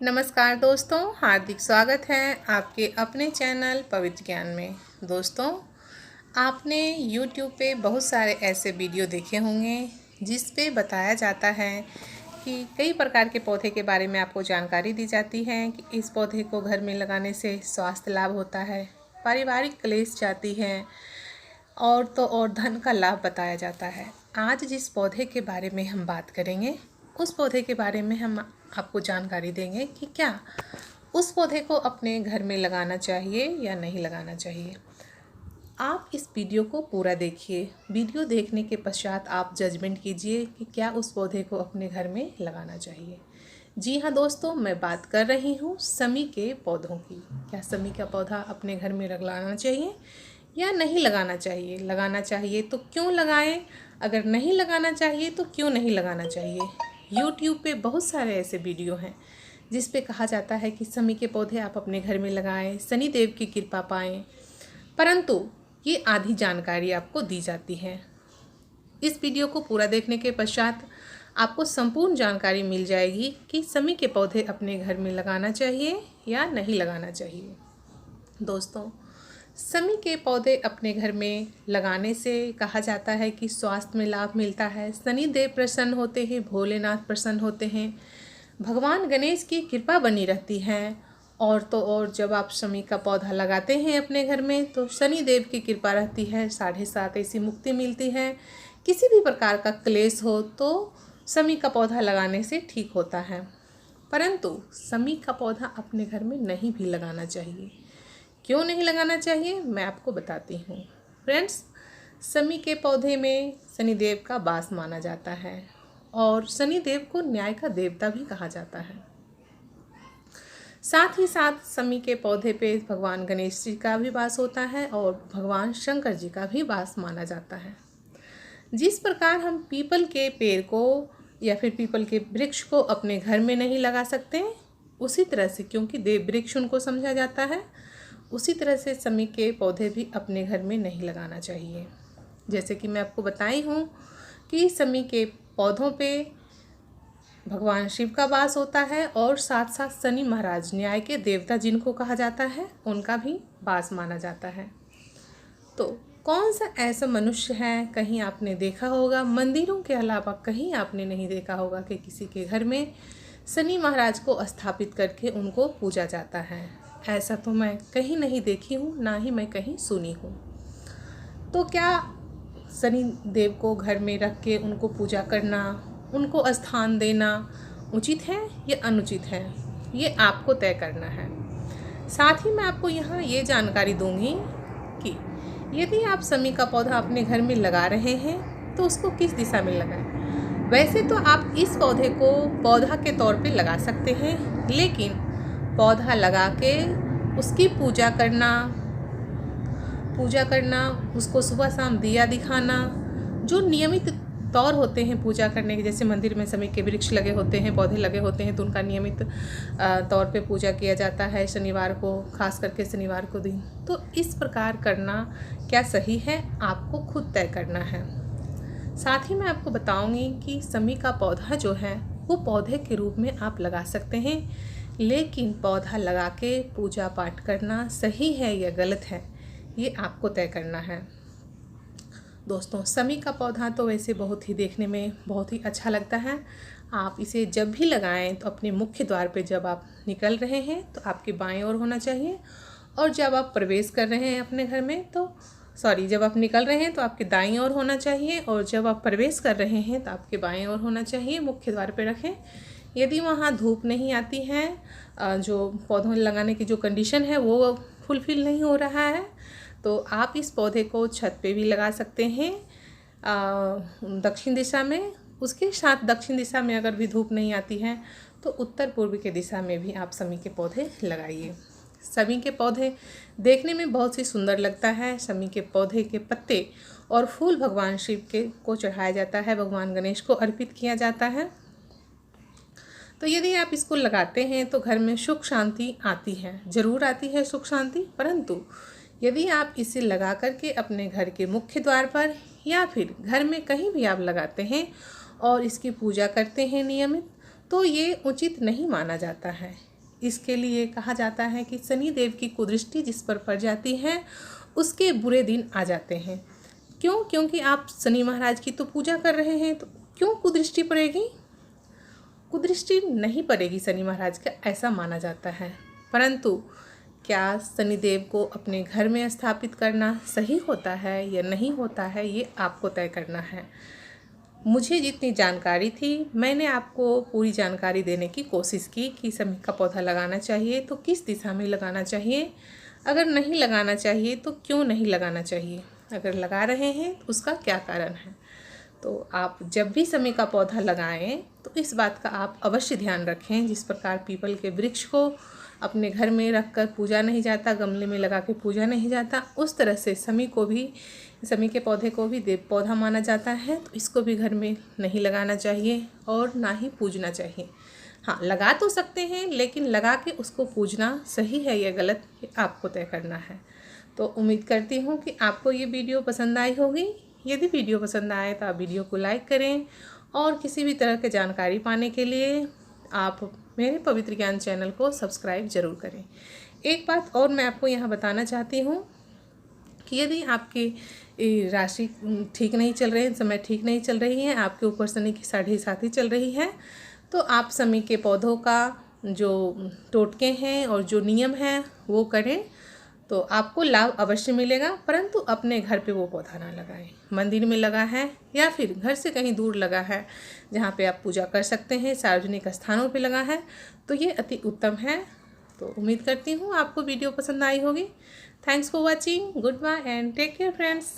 नमस्कार दोस्तों, हार्दिक स्वागत है आपके अपने चैनल पवित्र ज्ञान में। दोस्तों, आपने YouTube पे बहुत सारे ऐसे वीडियो देखे होंगे जिस पे बताया जाता है कि कई प्रकार के पौधे के बारे में आपको जानकारी दी जाती है कि इस पौधे को घर में लगाने से स्वास्थ्य लाभ होता है, पारिवारिक क्लेश जाती है और तो और धन का लाभ बताया जाता है। आज जिस पौधे के बारे में हम बात करेंगे उस पौधे के बारे में हम आपको जानकारी देंगे कि क्या उस पौधे को अपने घर में लगाना चाहिए या नहीं लगाना चाहिए। आप इस वीडियो को पूरा देखिए। वीडियो देखने के पश्चात आप जजमेंट कीजिए कि क्या उस पौधे को अपने घर में लगाना चाहिए। जी हाँ दोस्तों, मैं बात कर रही हूँ समी के पौधों की। क्या समी का पौधा अपने घर में लगाना चाहिए या नहीं लगाना चाहिए? लगाना चाहिए तो क्यों लगाएं? अगर नहीं लगाना चाहिए तो क्यों नहीं लगाना चाहिए? YouTube पे बहुत सारे ऐसे वीडियो हैं जिस पे कहा जाता है कि समी के पौधे आप अपने घर में लगाएं, शनिदेव की कृपा पाएं, परंतु ये आधी जानकारी आपको दी जाती है। इस वीडियो को पूरा देखने के पश्चात आपको संपूर्ण जानकारी मिल जाएगी कि समी के पौधे अपने घर में लगाना चाहिए या नहीं लगाना चाहिए। दोस्तों, समी के पौधे अपने घर में लगाने से कहा जाता है कि स्वास्थ्य में लाभ मिलता है, शनिदेव प्रसन्न होते हैं, भोलेनाथ प्रसन्न होते हैं, भगवान गणेश की कृपा बनी रहती है। और तो और जब आप समी का पौधा लगाते हैं अपने घर में तो शनिदेव की कृपा रहती है, 7.5 ऐसी मुक्ति मिलती है। किसी भी प्रकार का क्लेश हो तो समी का पौधा लगाने से ठीक होता है। परंतु समी का पौधा अपने घर में नहीं भी लगाना चाहिए। क्यों नहीं लगाना चाहिए, मैं आपको बताती हूँ। फ्रेंड्स, समी के पौधे में शनिदेव का वास माना जाता है और शनिदेव को न्याय का देवता भी कहा जाता है। साथ ही साथ समी के पौधे पे भगवान गणेश जी का भी वास होता है और भगवान शंकर जी का भी वास माना जाता है। जिस प्रकार हम पीपल के पेड़ को या फिर पीपल के वृक्ष को अपने घर में नहीं लगा सकते, उसी तरह से क्योंकि देव वृक्ष उनको समझा जाता है, उसी तरह से समी के पौधे भी अपने घर में नहीं लगाना चाहिए। जैसे कि मैं आपको बताई हूँ कि समी के पौधों पे भगवान शिव का वास होता है और साथ साथ शनि महाराज न्याय के देवता जिनको कहा जाता है उनका भी वास माना जाता है। तो कौन सा ऐसा मनुष्य है, कहीं आपने देखा होगा, मंदिरों के अलावा कहीं आपने नहीं देखा होगा कि किसी के घर में शनि महाराज को स्थापित करके उनको पूजा जाता है। ऐसा तो मैं कहीं नहीं देखी हूँ, ना ही मैं कहीं सुनी हूँ। तो क्या शनि देव को घर में रख के उनको पूजा करना, उनको स्थान देना उचित है या अनुचित है, ये आपको तय करना है। साथ ही मैं आपको यहाँ ये जानकारी दूंगी कि यदि आप समी का पौधा अपने घर में लगा रहे हैं तो उसको किस दिशा में लगाएं। वैसे तो आप इस पौधे को पौधा के तौर पे लगा सकते हैं, लेकिन पौधा लगा के उसकी पूजा करना, उसको सुबह शाम दिया दिखाना, जो नियमित तौर होते हैं पूजा करने के, जैसे मंदिर में समी के वृक्ष लगे होते हैं, पौधे लगे होते हैं तो उनका नियमित तौर पे पूजा किया जाता है शनिवार को, खास करके शनिवार को दिन। तो इस प्रकार करना क्या सही है, आपको खुद तय करना है। साथ ही मैं आपको बताऊंगी कि समी का पौधा जो है वो पौधे के रूप में आप लगा सकते हैं, लेकिन पौधा लगा के पूजा पाठ करना सही है या गलत है, ये आपको तय करना है। दोस्तों, समी का पौधा तो वैसे बहुत ही देखने में बहुत ही अच्छा लगता है। आप इसे जब भी लगाएं तो अपने मुख्य द्वार पे जब आप निकल रहे हैं तो आपके बाएं ओर होना चाहिए, और जब आप प्रवेश कर रहे हैं अपने घर में तो जब आप निकल रहे हैं तो आपके दाईं ओर होना चाहिए, और जब आप प्रवेश कर रहे हैं तो आपके बाएं ओर होना चाहिए। मुख्य द्वार पे रखें। यदि वहाँ धूप नहीं आती है, जो पौधों लगाने की जो कंडीशन है वो फुलफिल नहीं हो रहा है, तो आप इस पौधे को छत पे भी लगा सकते हैं दक्षिण दिशा में। उसके साथ दक्षिण दिशा में अगर भी धूप नहीं आती है तो उत्तर पूर्व के दिशा में भी आप समी के पौधे लगाइए। समी के पौधे देखने में बहुत ही सुंदर लगता है। समी के पौधे के पत्ते और फूल भगवान शिव के को चढ़ाया जाता है, भगवान गणेश को अर्पित किया जाता है। तो यदि आप इसको लगाते हैं तो घर में सुख शांति आती है, ज़रूर आती है सुख शांति। परंतु यदि आप इसे लगा करके अपने घर के मुख्य द्वार पर या फिर घर में कहीं भी आप लगाते हैं और इसकी पूजा करते हैं नियमित, तो ये उचित नहीं माना जाता है। इसके लिए कहा जाता है कि शनि देव की कुदृष्टि जिस पर पड़ जाती है उसके बुरे दिन आ जाते हैं। क्यों? क्योंकि आप शनि महाराज की तो पूजा कर रहे हैं, तो क्यों कुदृष्टि पड़ेगी? कुदृष्टि नहीं पड़ेगी शनि महाराज का, ऐसा माना जाता है। परंतु क्या शनिदेव को अपने घर में स्थापित करना सही होता है या नहीं होता है, ये आपको तय करना है। मुझे जितनी जानकारी थी मैंने आपको पूरी जानकारी देने की कोशिश की कि शमी का पौधा लगाना चाहिए तो किस दिशा में लगाना चाहिए, अगर नहीं लगाना चाहिए तो क्यों नहीं लगाना चाहिए, अगर लगा रहे हैं तो उसका क्या कारण है। तो आप जब भी शमी का पौधा लगाएं तो इस बात का आप अवश्य ध्यान रखें, जिस प्रकार पीपल के वृक्ष को अपने घर में रखकर पूजा नहीं जाता, गमले में लगा के पूजा नहीं जाता, उस तरह से शमी के पौधे को भी देव पौधा माना जाता है। तो इसको भी घर में नहीं लगाना चाहिए और ना ही पूजना चाहिए। हाँ, लगा तो सकते हैं, लेकिन लगा के उसको पूजना सही है या गलत ये आपको तय करना है। तो उम्मीद करती हूँ कि आपको ये वीडियो पसंद आई होगी। यदि वीडियो पसंद आए तो आप वीडियो को लाइक करें और किसी भी तरह की जानकारी पाने के लिए आप मेरे पवित्र ज्ञान चैनल को सब्सक्राइब ज़रूर करें। एक बात और मैं आपको यहाँ बताना चाहती हूँ कि यदि आपकी राशि ठीक नहीं चल रही है, समय ठीक नहीं चल रही है, आपके ऊपर शनि की 7.5 चल रही है, तो आप शमी के पौधों का जो टोटके हैं और जो नियम हैं वो करें तो आपको लाभ अवश्य मिलेगा। परंतु अपने घर पे वो पौधा ना लगाएं। मंदिर में लगा है या फिर घर से कहीं दूर लगा है जहाँ पे आप पूजा कर सकते हैं, सार्वजनिक स्थानों पे लगा है, तो ये अति उत्तम है। तो उम्मीद करती हूँ आपको वीडियो पसंद आई होगी। Thanks for watching. Goodbye and take care friends.